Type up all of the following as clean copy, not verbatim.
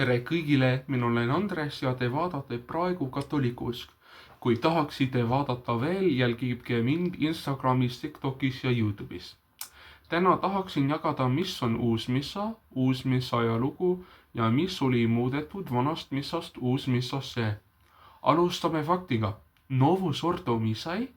Tere kõigile, mina olen Andres ja te vaatate praegu Katoliku Usk. Kui tahaksite vaadata veel, jälgige mind Instagramis, TikTokis ja YouTube'is. Täna tahaksin jagada, mis on uusmissa ajalugu ja mis oli muudetud vanast missast uusmissasse. Alustame faktiga. Novus Ordo Missae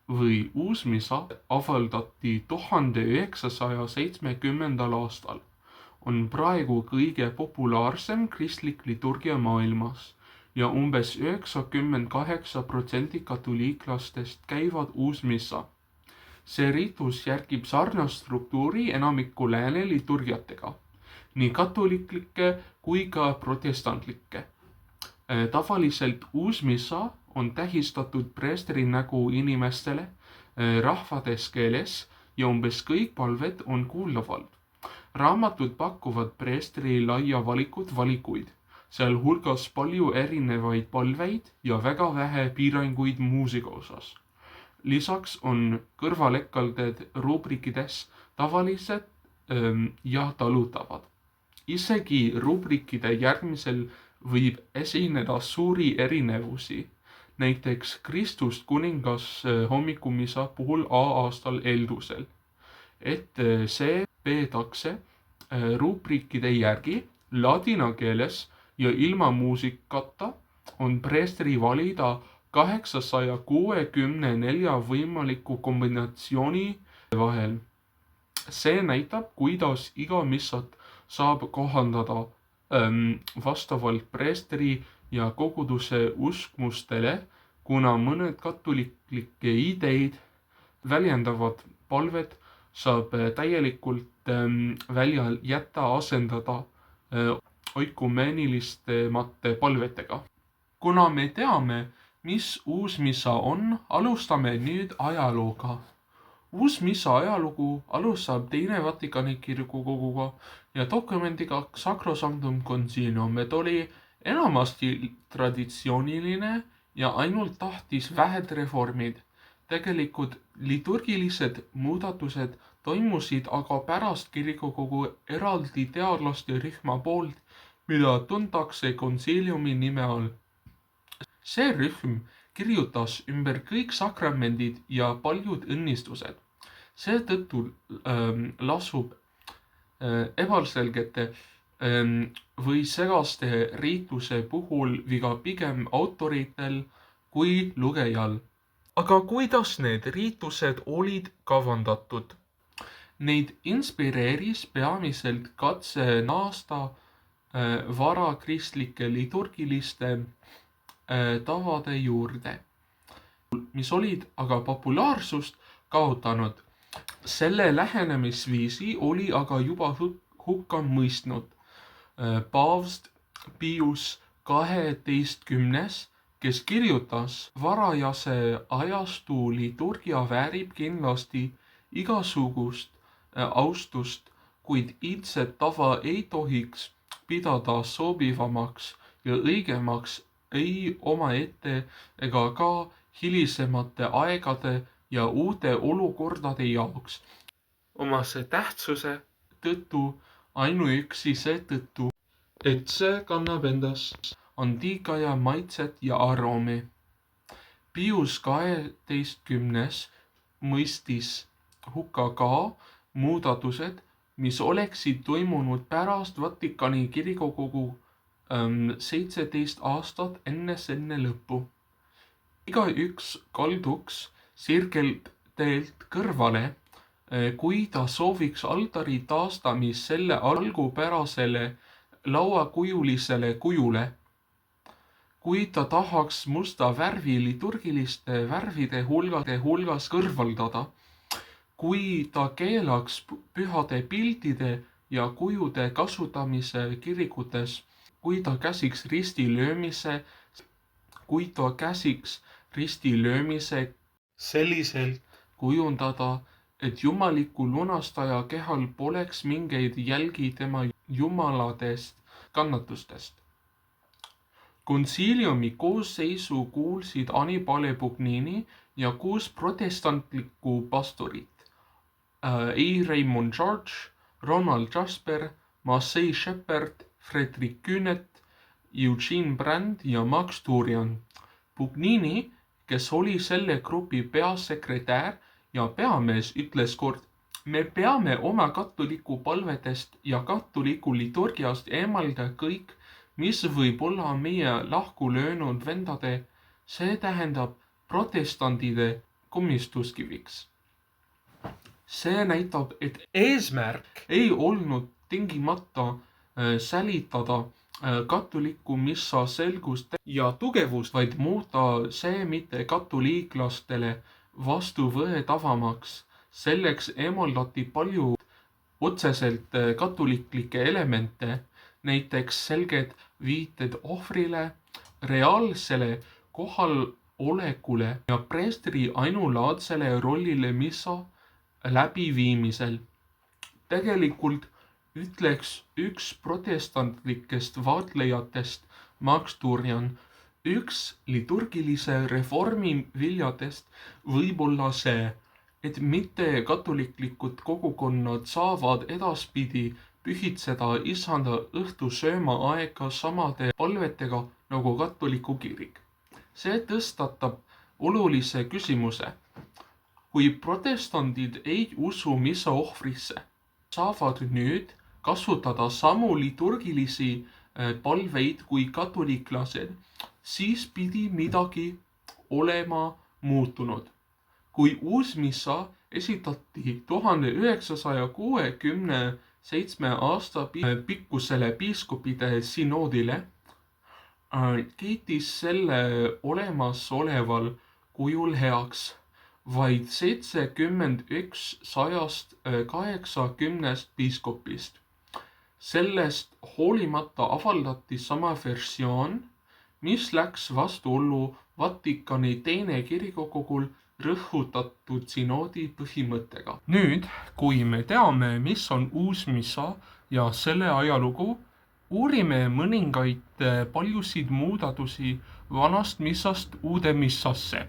või uusmissa avaldati 1970. aastal. On praegu kõige populaarsem kristlik liturgia maailmas ja umbes 98% katoliiklastest käivad uusmissa. See ritus järgib sarnast struktuuri enamiku lääne liturgiatega, nii katoliiklikke kui ka protestantlikke. Tavaliselt uusmissa on tähistatud preestri nägu inimestele rahvades keeles ja umbes kõik palved on kuuldavad. Raamatud pakuvad preestri laia valikuid, sealhulgas palju erinevaid palveid ja väga vähe piiranguid muusika osas. Lisaks on kõrvalekalded rubrikides tavalised ja talutavad. Isegi rubrikide järgmisel võib esineda suuri erinevusi, näiteks Kristust kuningas hommikumisa puhul A-aastal eeldusel, et see peetakse rubrikide järgi ladina keeles ja ilma muusikata on preestri valida 864 võimaliku kombinatsiooni vahel. See näitab, kuidas iga missat saab kohandada vastavalt preestri ja koguduse uskmustele, kuna mõned katoliklike ideid väljendavad palved saab täielikult välja jätta asendada oikumeenilisemate palvetega. Kuna me teame, mis uusmissa on, alustame nüüd ajalooga. Uusmissa ajalugu alustab Teine Vatikani kirikukoguga ja dokumendiga Sacrosanctum Concilium, et oli enamasti traditsiooniline ja ainult tahtis vähed reformid. Tegelikult liturgilised muudatused toimusid aga pärast kirikukogu eraldi teadlaste rühma poolt, mida tuntakse konsiiliumi nime all. See rühm kirjutas ümber kõik sakramendid ja paljud õnnistused. Seetõttu lasub ebaselgete või segaste riituse puhul viga pigem autoritel kui lugejal. Aga kuidas need riitused olid kavandatud? Neid inspireeris peamiselt katse naasta varakristlike liturgiliste tavade juurde, mis olid aga populaarsust kaotanud. Selle lähenemisviisi oli aga juba hukka mõistnud paavst Pius XII, kes kirjutas, varajase ajastu liturgia väärib kindlasti igasugust austust, kuid iidset tava ei tohiks pidada sobivamaks ja õigemaks ei omaette ega ka hilisemate aegade ja uute olukordade jaoks. Omase tähtsuse tõttu ainuüksi seetõttu, et see kannab endas antiika ja maitset ja aroomi. Pius XII mõistis hukka ka muudatused, mis oleksid toimunud pärast Vatikani kirikukogu 17 aastat enne selle lõppu. Igaüks kalduks sirgelteelt kõrvale, kui ta sooviks altari taastamist selle algupärasele lauakujulisele kujule. Kui ta tahaks musta värvi liturgiliste värvide hulgas kõrvaldada, kui ta keelaks pühade pildide ja kujude kasutamise kirikutes, kui ta käsiks ristilöömise selliselt kujundada, et jumaliku lunastaja kehal poleks mingeid jälgi tema jumaladest kannatustest. Konsiiliumi koosseisu kuulsid Annibale Pugnini ja 6 protestantlikku pastorit. A. Raymond George, Ronald Jasper, Massey Shepard, Frederick Kühnet, Eugene Brand ja Max Turian. Pugnini, kes oli selle grupi peasekretär ja peamees, ütles kord: me peame oma katoliku palvedest ja katoliku liturgiast eemalda kõik, mis võib olla meie lahku löönud vendade, see tähendab protestantide komistuskiviks. See näitab, et eesmärk ei olnud tingimata säilitada katoliku missa selgust ja tugevust, vaid muuta see mitte katoliiklastele vastuvõetavamaks. Selleks eemaldati palju otseselt katoliklikke elemente, näiteks selged viited ohvrile, reaalsele kohalolekule ja preestri ainulaadsele rollile missa läbiviimisel. Tegelikult ütleks üks protestantlikest vaatlejatest, Max Turian, üks liturgilise reformi viljadest võib olla see, et mitte katoliklikud kogukonnad saavad edaspidi pühitseda Issanda õhtusööma aega samade palvetega nagu katoliku kirik. See tõstatab olulise küsimuse. Kui protestandid ei usu missa ohvrisse, saavad nüüd kasutada samu liturgilisi palveid kui katoliklased, siis pidi midagi olema muutunud. Kui uus missa esitati 1967 aasta pikkusele piiskopide synoodile, kiitis selle olemasoleval kujul heaks vaid 71 180 piiskopist. Sellest hoolimata avaldati sama versioon, mis läks vastuollu Vatikani teine kirikukogul rõhutatud synoodi põhimõttega. Nüüd, kui me teame, mis on uus missa ja selle ajalugu, uurime mõningaid paljusid muudatusi vanast missast uude missasse.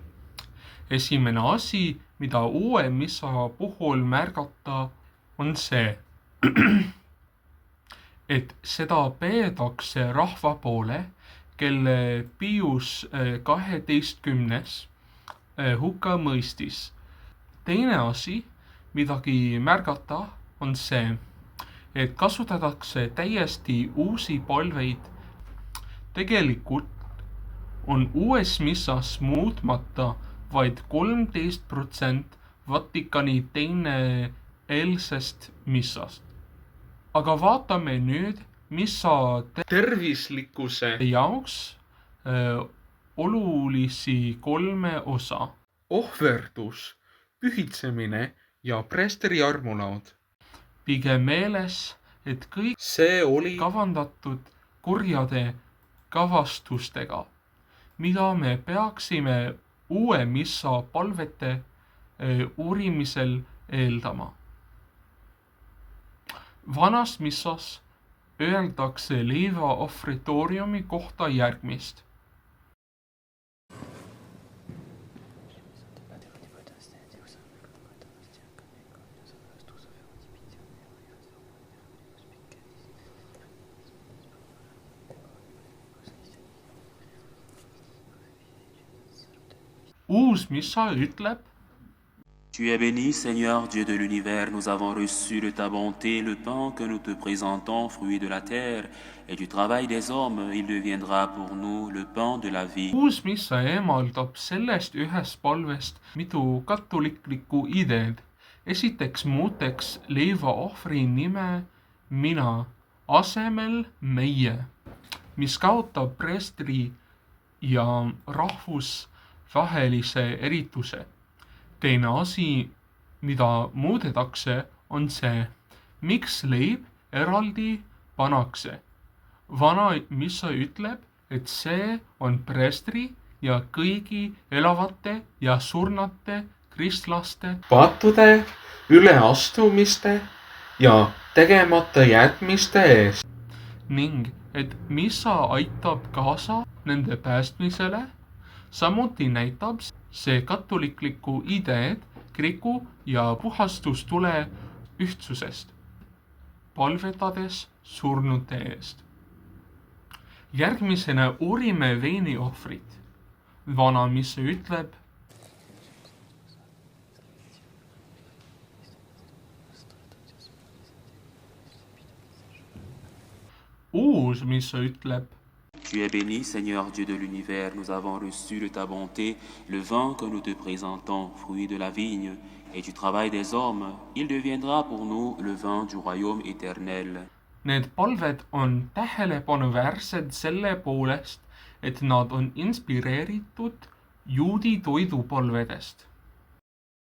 Esimene asi, mida uue missa puhul märgata, on see, et seda peetakse rahva poole, kelle Pius 12. hukka mõistis. Teine asi, midagi märgata, on see, et kasutatakse täiesti uusi palveid. Tegelikult on uues missas muutmata vaid 13% Vatikani teine eelsest missast. Aga vaatame nüüd missa tervislikkuse jaoks olulisi 3 osa. Ohverdus, pühitsemine ja preestri armulaud. Pigem meeles, et kõik see oli kavandatud kurjade kavastustega, mida me peaksime uue missa palvete uurimisel eeldama. Vanas missas öeldakse leiva ofritooriumi kohta järgmist. Uus missa ütleb: Tu es béni, Seigneur Dieu de l'univers, nous avons reçu de ta bonté le pain que nous te présentons, fruit de la terre et du travail des hommes, il deviendra pour nous le pain de la vie. Uus missa eemaldab sellest ühest palvest mitu katoliklikku ideed. Esiteks muuteks leiva ohvri nime mina asemel meie, mis kaotab preestri ja rahvusvahelise erituse. Teine asi, mida muudetakse, on see, miks leib eraldi pannakse. Vana missa ütleb, et see on preestri ja kõigi elavate ja surnate kristlaste pattude, üleastumiste ja tegemata jätmiste eest. Ning et missa aitab kaasa nende päästmisele, samuti näitab see katoliklikku ideed kiriku ja puhastustule ühtsusest, palvetades surnute eest. Järgmisena uurime veiniohvrit. Vanamissa ütleb: Uusmissa ütleb: Tu es béni, Seigneur Dieu de l'univers, nous avons reçu de ta bonté le vin que nous te présentons, fruit de la vigne et du travail des hommes. Il deviendra pour nous le vin du royaume éternel. Need palved on tähelepanuväärsed selle poolest, et nad on inspireeritud juudi toidupalvedest.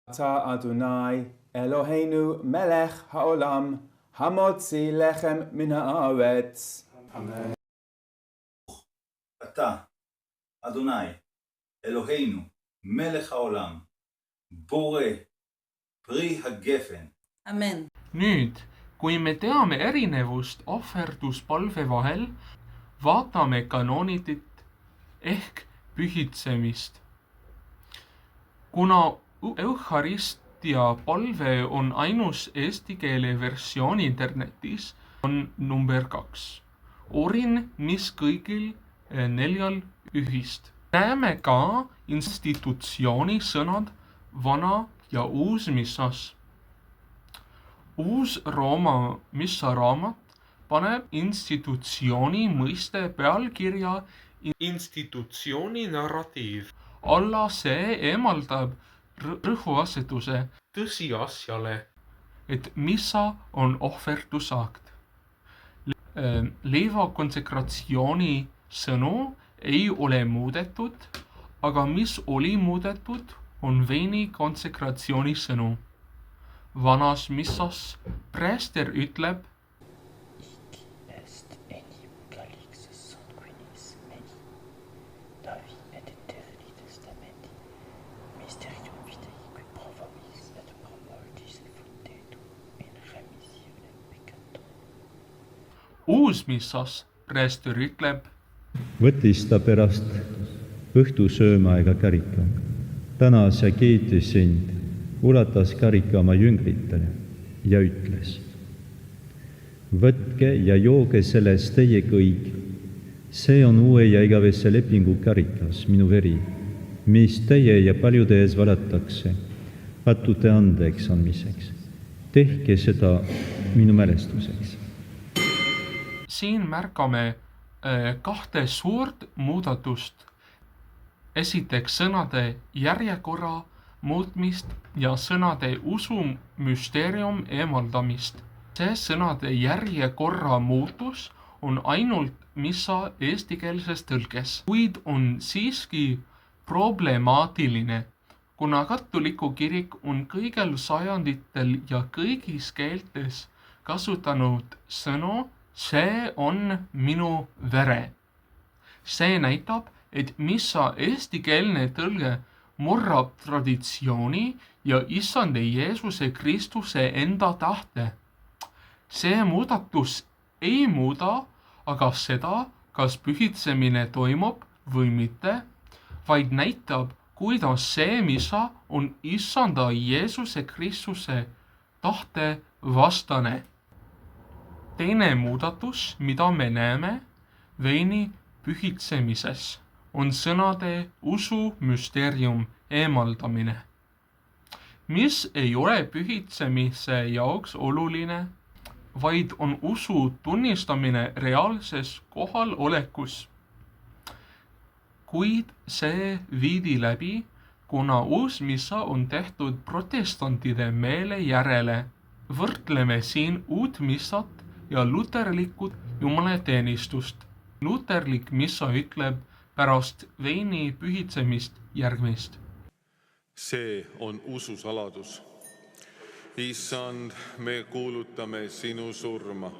אתה אדוני אלוהינו מלך העולם המוציא לחם מן הארץ. אמן. אתה, אדוני, אלוהינו, מלך העולם, בורא, פרי הגפן. Amen. Nüüd, kui me teame erinevust ohverduspalve vahel, vaatame kanoonitit ehk pühitsemist. Kuna Eucharistia palve on ainus eesti keele versioon internetis, on number 2. Urin, mis kõigil 4 ühist. Näeme ka institutsiooni sõnad vana ja uus missas. Uus Rooma missaraamat paneb institutsiooni mõiste pealkirja institutsiooni narratiiv. Alla see eemaldab rõhuasetuse tõsiasjale, et missa on ohverdusakt. Leiva konsekratsiooni sõnu ei ole muudetud, aga mis oli muudetud, on veini konsekratsiooni sõnu. Vanas missas preester ütleb: Hic est enim calix sanguinis mei, Davi et eterni testamenti, mysterium vitei qui provomis et promulgis fundetur in remissionem peccatum. Uus missas preester ütleb: Võttis ta pärast õhtusöömaaega karika, tänas ja kiitis sind, ulatas karika oma jüngritele ja ütles: Võtke ja jooge sellest teie kõik, see on uue ja igavese lepingu karikas, minu veri, mis teie ja paljude ees valatakse, patute andeks andmiseks. Tehke seda minu mälestuseks. Siin märkame 2 suurt muudatust. Esiteks sõnade järjekorra muutmist ja sõnade usu müsteerium eemaldamist. See sõnade järjekorra muutus on ainult missa eestikeelses tõlkes, kuid on siiski problemaatiline, kuna katoliku kirik on kõigil sajanditel ja kõigis keeltes kasutanud sõnu "see on minu vere". See näitab, et missa eestikeelne tõlge murrab traditsiooni ja Issande Jeesuse Kristuse enda tahte. See muudatus ei muuda aga seda, kas pühitsemine toimub või mitte, vaid näitab, kuidas see missa on Issanda Jeesuse Kristuse tahte vastane. Teine muudatus, mida me näeme veini pühitsemises, on sõnade usu müsteerium eemaldamine, mis ei ole pühitsemise jaoks oluline, vaid on usu tunnistamine reaalses kohalolekus. Kuid see viidi läbi, kuna uus missa on tehtud protestantide meele järele. Võrdleme siin uut missat ja luterlikut jumalateenistust. Luterlik missa ütleb pärast veini pühitsemist järgmist. See on ususaladus. Issand, me kuulutame sinu surma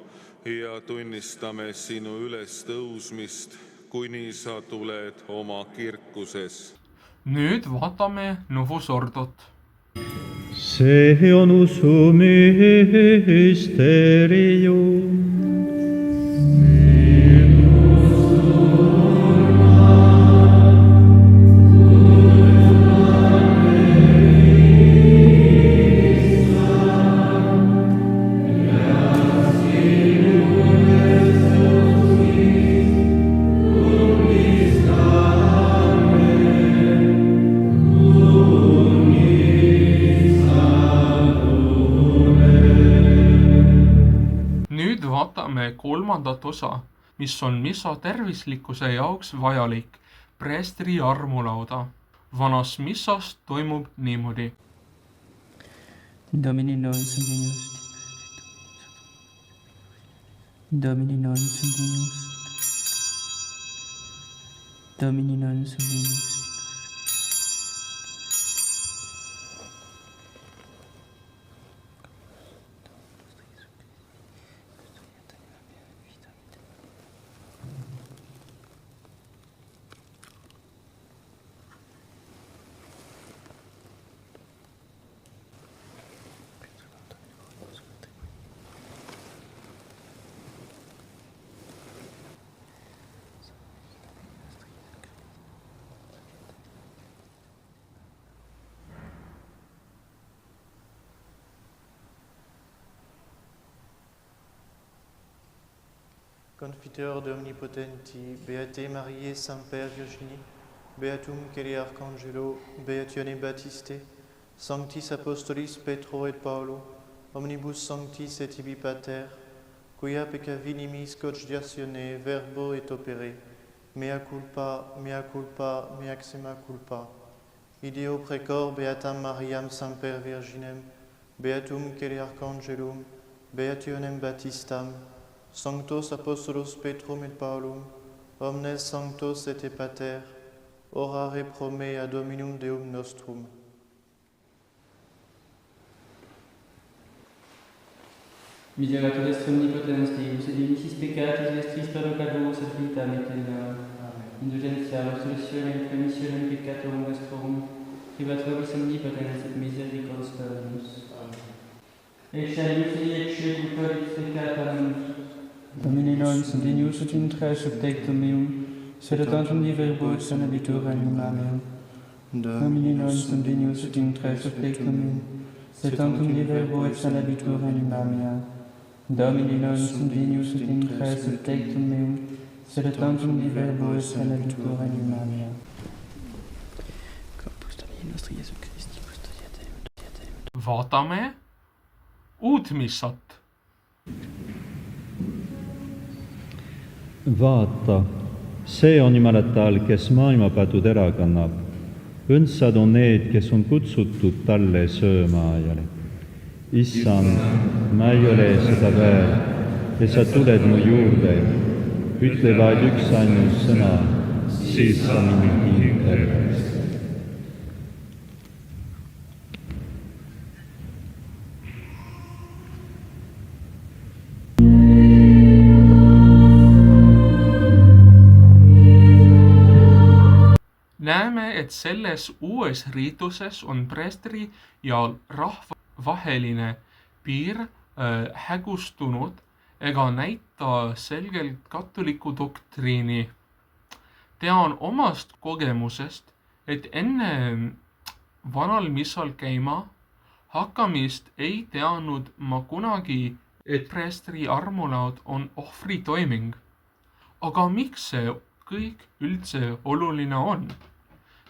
ja tunnistame sinu ülestõusmist, kuni sa tuled oma kirkuses. Nüüd vaatame Novus Ordot. See on usu müsteerium. kuulame kolmandat osa, mis on missa tervislikkuse jaoks vajalik, preestri armulauda. Vanas missas toimub niimoodi. Domini nobis Deus. Domini nobis Deus. Domini nobis Deus. Confiteur de omnipotenti, Beate Mariae Semper Virgini, Beatum Celi Arcangelo, Beatione Baptiste, Sanctis Apostolis Petro et Paulo, Omnibus Sanctis et Tibi Pater, quia peccavinimis cogitatione verbo et opere, mea culpa, mea xema culpa. Ideo precor Beatam Mariam Semper Virginem, Beatum Celi Arcangelum, Beationem Baptistam, Sanctos Apostolos Petrum et Paulum, omnes sanctos et pater, orare pro mea Dominum Deum nostrum. Misericors est omnipotens Deus, et dimittis peccatis vestris perdocabus et vitam aeternam. Indulgentia, absolutionem, remissionem peccatorum vestrorum, privat vobis omnipotens et misericordias Dominus. Et salus et executoris peccata meus. Domini nobis Deus ut in tre subtectum meum, sed tantum di verbo et sanabitur anima meum. Domini nobis Deus ut in tre subtectum meum, sed tantum di verbo et sanabitur anima mea. Domini nobis Deus ut in tre subtectum meum, sed tantum di verbo et sanabitur anima mea. Corpus Domini nostri Jesu Christi, custodiate. Vaatame uut missat. Vaata, see on Jumalatal, kes maailmapäätud ära kannab. Õndsad on need, kes on kutsutud talle söömaajale. Issand, ma ei ole seda väärt, ja sa tuled mu juurde. Ütle vaid üksainus sõna, siis sa mind tervest. Näeme, et selles uues riituses on preestri ja rahva vaheline piir hägustunud ega näita selgelt katoliku doktriini. Tean omast kogemusest, et enne vanal missal käima hakkamist ei teadnud ma kunagi, et preestri armulaud on ohvritoiming. Aga miks see kõik üldse oluline on?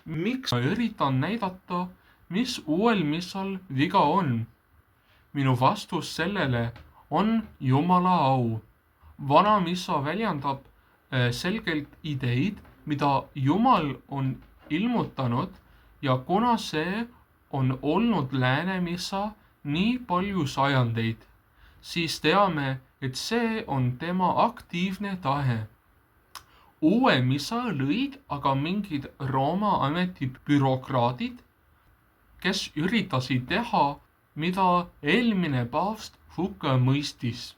Miks ma üritan näidata, mis uuel missal viga on? Minu vastus sellele on Jumala au. Vana missa väljendab selgelt ideid, mida Jumal on ilmutanud ja kuna see on olnud lääne missa nii palju sajandeid, siis teame, et see on tema aktiivne tahe. Uue missa lõid aga mingid Rooma ametibürokraadid, kes üritasid teha, mida eelmine paavst hukka mõistis.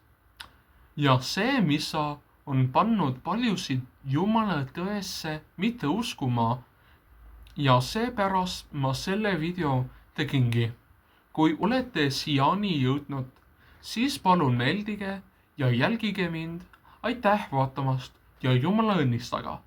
Ja see missa on pannud paljusid Jumala tõesse mitte uskuma ja seepärast ma selle video tegingi. Kui olete siiani jõudnud, siis palun meeldige ja jälgige mind. Aitäh vaatamast ja Jumala õnnistaga!